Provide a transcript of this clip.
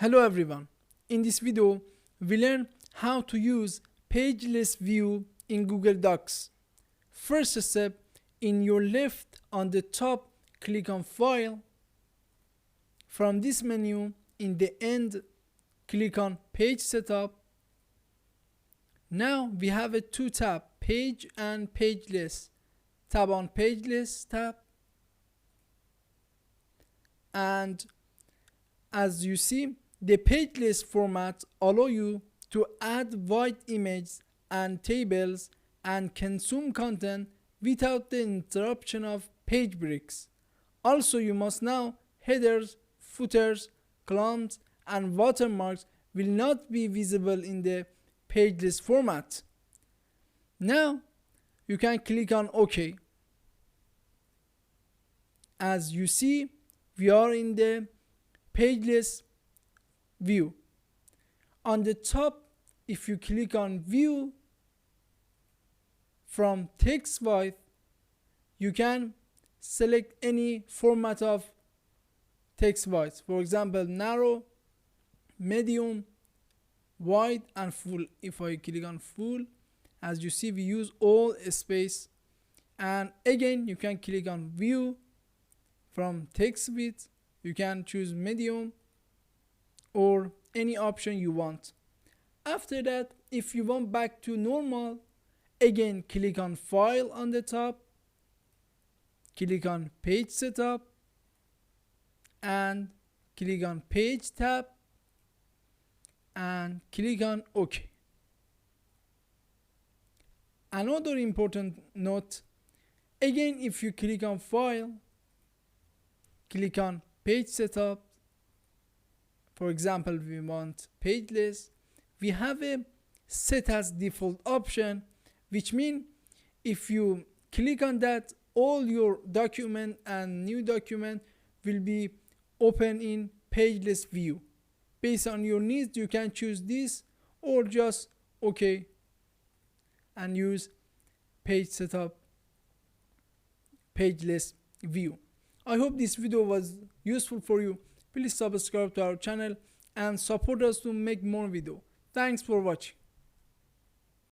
Hello everyone. In this video, we learn how to use Pageless view in Google Docs. First step, in your left on the top, click on File. From this menu, in the end, click on Page Setup. Now we have a two tab, Page and Pageless. Tap on Pageless tab. And as you see, the Pageless format allow you to add white images and tables and consume content without the interruption of page breaks. Also, you must know headers, footers, columns, and watermarks will not be visible in the Pageless format. Now, you can click on OK. As you see, we are in the Pageless view. On the top, if you click on View, from text width, you can select any format of text width. For example, narrow, medium, wide, and full. If I click on full, as you see, we use all space. And again, you can click on View. From text width, you can choose medium or any option you want. After that, if you want back to normal, again click on File on the top, click on Page Setup, and click on Page tab, and click on OK. Another important note, again if you click on File, click on Page Setup. For example, we want Pageless. We have a set as default option, which means if you click on that, all your document and new document will be open in Pageless view. Based on your needs, you can choose this or just OK and use Page Setup Pageless view. I hope this video was useful for you. Please subscribe to our channel and support us to make more videos. Thanks for watching.